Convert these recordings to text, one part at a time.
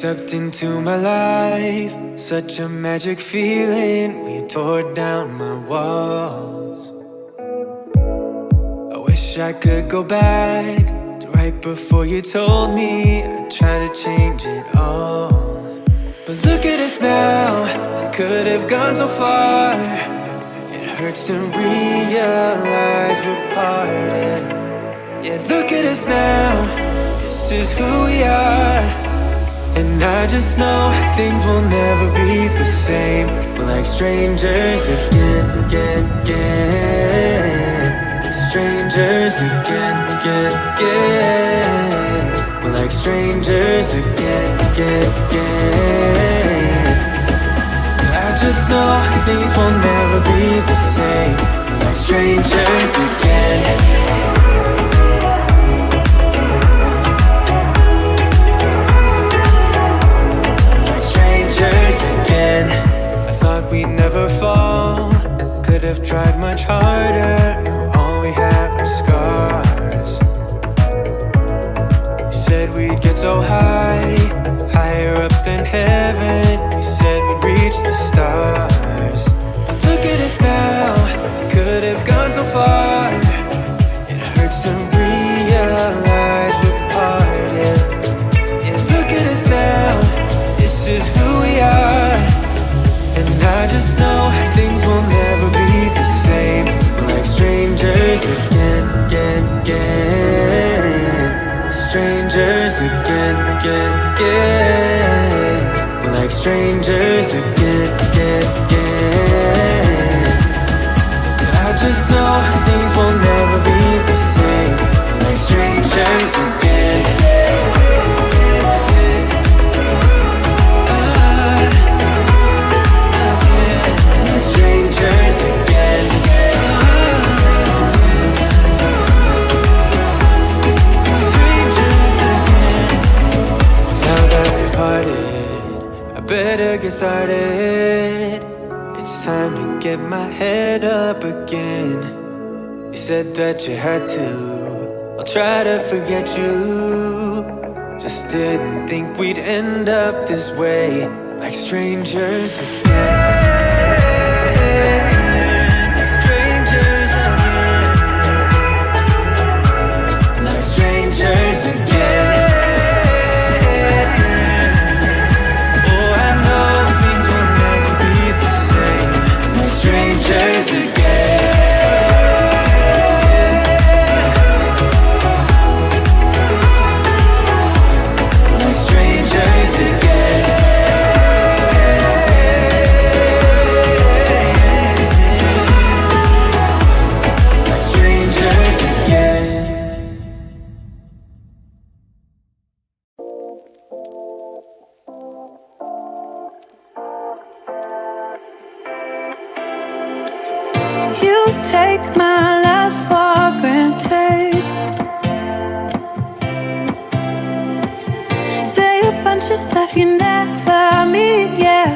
stepped into my life, such a magic feeling when you tore down my walls. I wish I could go back to right before you told me I'd try to change it all. But look at us now, we could have gone so far. It hurts to realize we're parted. Yeah, look at us now, this is who we are. And I just know things will never be the same. We're like strangers again. Strangers again. We're like strangers again. I just know things will never be the same. We're like strangers again. Again, I thought we'd never fall. Could have tried much harder. Now all we have are scars. You said we'd get so high, higher up than heaven. You said we'd reach the stars. But look at us now, could have gone so far. It hurts to realize we're parted. Yeah, look at us now, this is who we are. And I just know things will never be the same. We're like strangers again. Strangers again. We're like strangers again. I just know things will never be the same. We're like strangers again. Strangers again. Strangers again. Now that we've parted, I better get started. It's time to get my head up again. You said that you had to, I'll try to forget you. Just didn't think we'd end up this way, like strangers again. Strangers again. Oh, I know things will never be the same. We're strangers again. We're strangers again. We're strangers again. Take my love for granted. Say a bunch of stuff you never mean, yeah.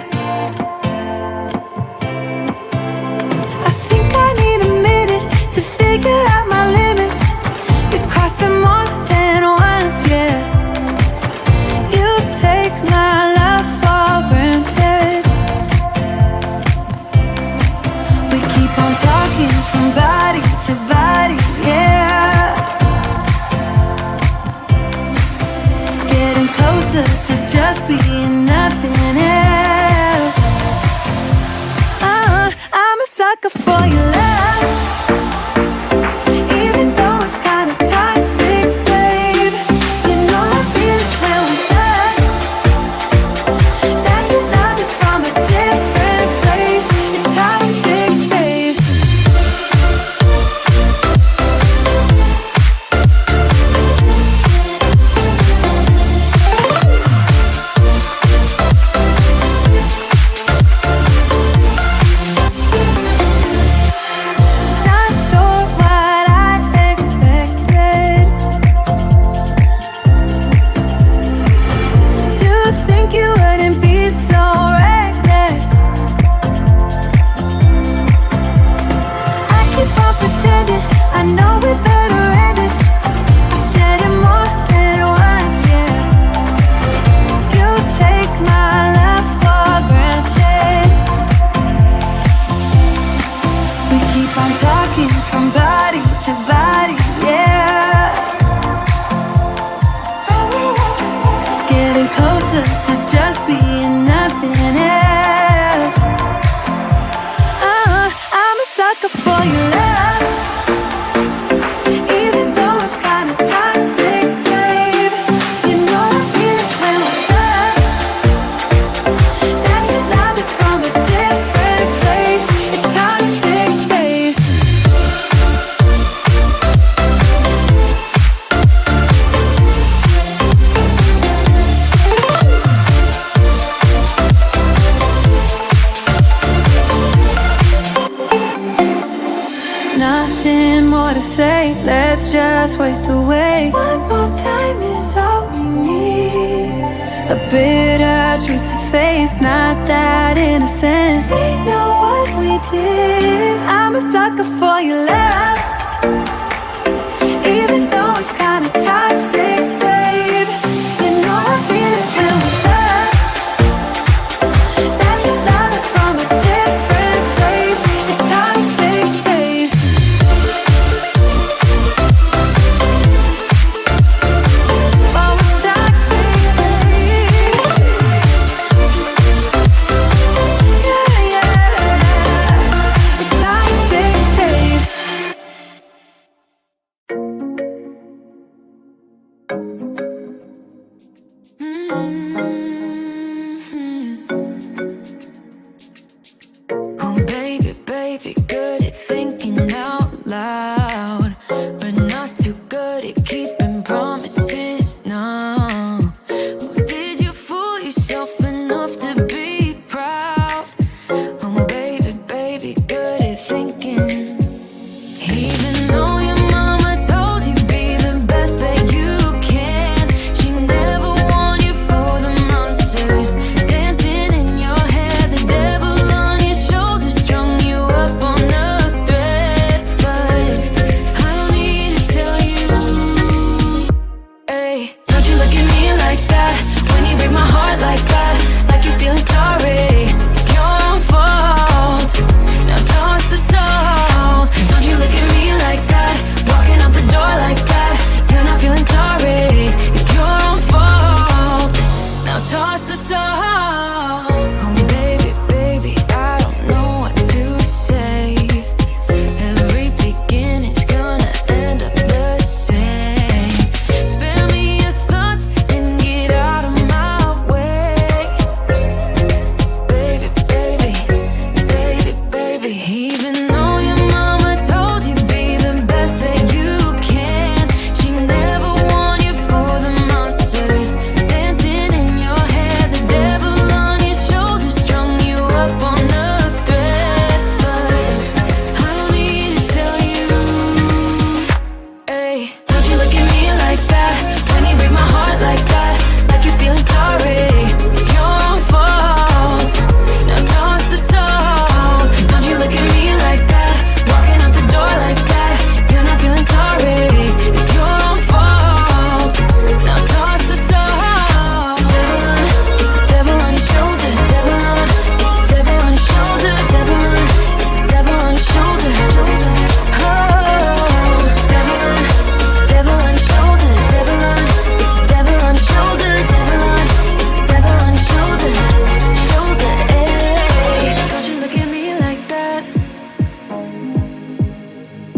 I think I need a minute to figure out my limits. You cross them more than once, yeah. You take my love for granted. We keep on talking from body to body, yeah. Getting closer to just being nothing else. I'm a sucker for your love, even though it's kind of toxic, babe. You know I feel it when we touch. That your love is from a different place. It's toxic, babe. past wastes away. One more time is all we need. A bitter truth to face, not that innocent. We know what we did. I'm a sucker for your love, even though it's kinda toxic, babe. You know I feel it when we touch. That your love is from a different place. It's toxic, babe. Oh, it's toxic, babe. Yeah, yeah. It's toxic, babe. Oh, baby, baby, good at thinking out loud, but not too good at keeping promises, no. Oh, did you fool yourself enough to be proud? Oh, baby, baby, good at thinking. Even though your mama told you be the best that you can, she never warned you for the monsters dancing in your head, the devil on your shoulder strung you up on a thread. But I don't need to tell you, hey, don't you look at me like that when you break my heart like that, like you're feeling sorry. It's your own fault. Now toss the salt. Don't you look at me like that, walking out the door like that. You're not feeling sorry. It's your own fault. Now toss the salt. Oh, baby, baby, I don't know what to say. Every beginning's gonna end up the same. Spare me your thoughts and get out of my way. Baby, baby, baby, baby. Even though your mama told you be the best that you can, she never warned you for the monsters dancing in your head, the devil on your shoulder strung you up on a thread. But I don't need to tell you, hey, don't you look at me like that when you break my heart like that, like you're feeling sorry. It's your own fault. Now toss the salt. Don't you look at me like that, walking out the door like that. You're not feeling sorry. It's your own fault. Now toss the salt. It's a devil on your shoulder. Devil on. It's a devil on your shoulder. Devil on. It's a devil on your shoulder. Oh, devil on. It's a devil on your shoulder. Devil on. It's a devil on your shoulder. Devil on. It's a devil on your shoulder. Shoulder. Hey, don't you look at me like that.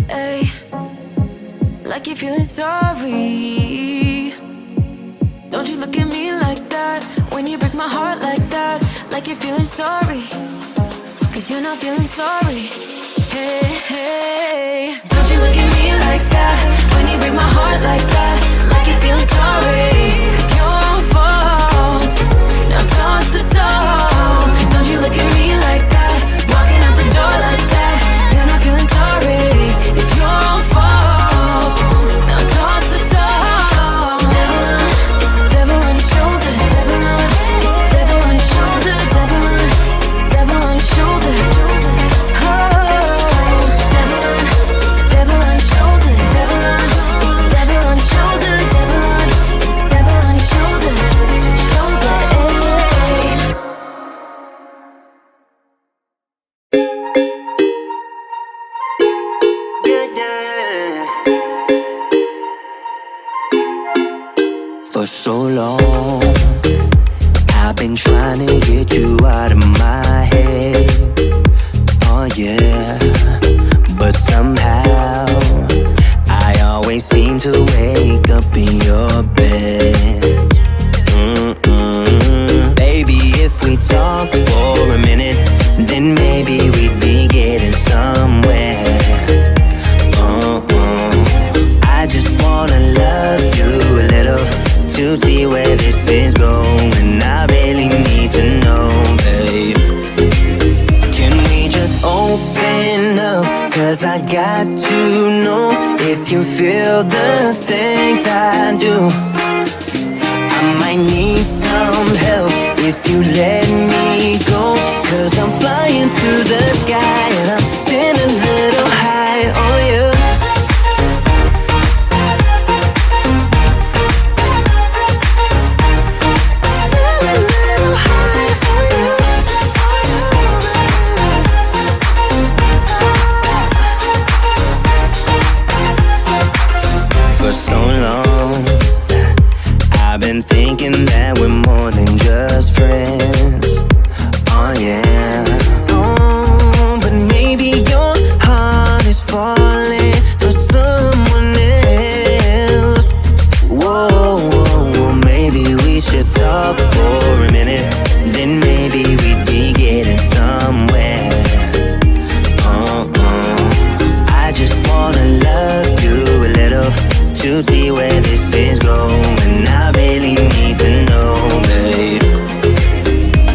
Hey, like you're feeling sorry. Don't you look at me like that when you break my heart like that, like you're feeling sorry. 'Cause you're not feeling sorry. Hey, hey, don't you look at me like that when you break my heart like that, like you're feeling sorry. It's your own fault. Now toss the salt. Don't you look at me like that, walking out the door like that. You're not feeling sorry. It's your own fault. Now toss the salt. Devil on. It's a devil on your shoulder. Devil on. It's a devil on your shoulder. Devil on. It's a devil on your shoulder. Oh, devil on. It's a devil on your shoulder. Devil on. It's a devil on your shoulder. Devil on. It's a devil on your shoulder. Shoulder. Hey. For so long, I've been trying to get you out of my head. Oh yeah, but somehow I always seem to wake up in your bed. Baby, if we talk for a minute, then maybe we'd be getting somewhere. I just wanna love you a little to see where this is going. I really need to know, babe. Can we just open up? 'Cause I got to know if you feel the do. I might need some help if you let me go, 'cause I'm flying through the sky and I'm sitting a little high on you. For so long, I've been thinking that we're more than just friends. Oh yeah. Oh, but maybe your heart is falling for someone else. Whoa, whoa, whoa, maybe we should talk for a minute. Then maybe we'd be getting somewhere. I just wanna love you a little to see where this is going. I really need to know, babe.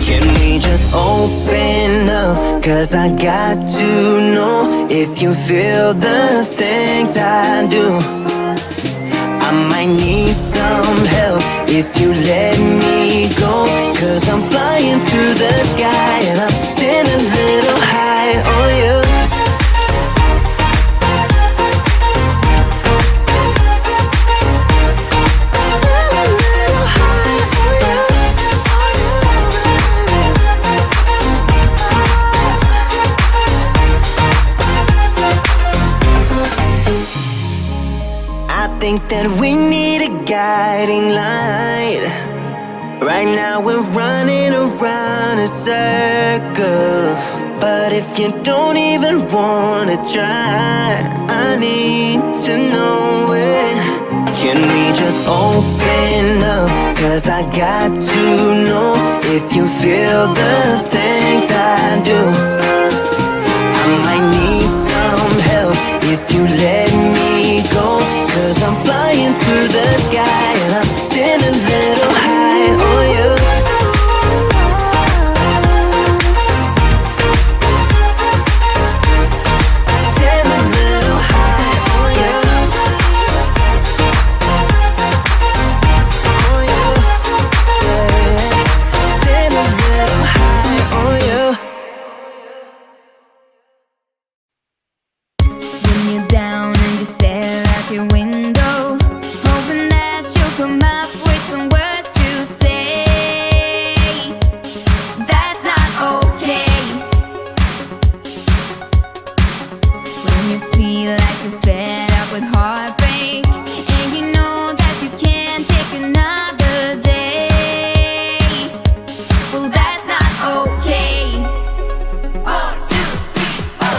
Can we just open up? 'Cause I got to know if you feel the things I do. I might need some help if you let me go, 'cause I'm flying through the sky and I'm sitting a little high on you. I think that we need a guiding light. Right now we're running around in circles, but if you don't even wanna try, I need to know it. Can we just open up? 'Cause I got to know if you feel the things I do. I might need some help if you let me go, 'cause I'm flying through the sky and I'm sitting a little high on you. Sitting a little high on you. On you. Yeah. Sitting a little high on you. When you're down and you stare out your window, hoping that you'll come up with some words to say. That's not okay. When you feel like you're fed up with heartbreak, and you know that you can't take another day. Well, that's not okay. 1, 2, 3, 4.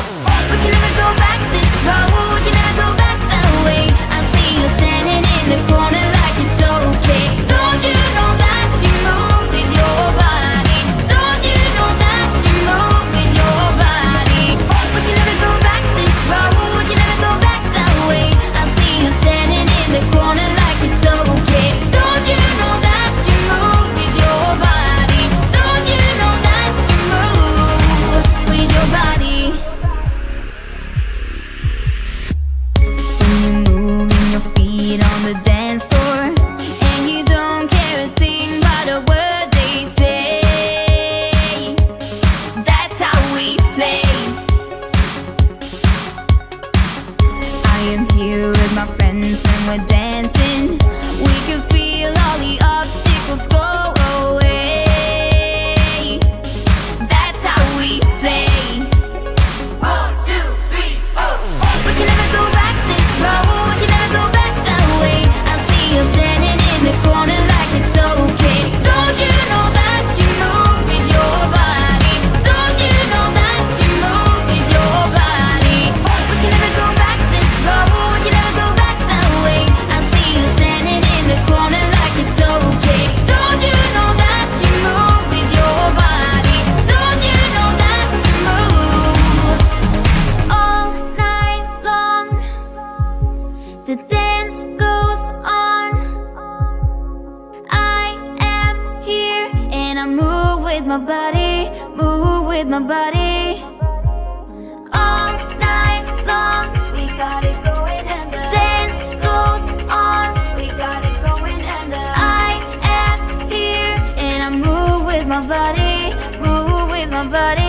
We can never go back this road. You never go back that way. I see you standing in the corner like it's okay. Don't you know that you move with your body? Don't you know that you move with your body? We can never go back this road. You never go back that way. I see you standing in the corner like it's okay. Don't you know that you move with your body? Don't you know that you move with your body? When you're moving your feet on the dance floor, and you don't care a thing about a word they say. That's how we play. I am here with my friends and we're dancing. We can feel all the obstacles go away. That's how we play. 1, 2, 3, 4. We can never go back this road. You never go back that way. I see you standing in the corner like it's okay. Don't you know that you move with your body? Don't you know that you move with your body? We can never go back this road. You never go back that way. I see you standing in the corner like it's okay. Don't you know that you move with your body? Don't you know that you move all night long? The dance goes on. I am here and I move with my body, move with my body. All night long, we got it going and the dance goes on. We got it going. with my body, move with my body.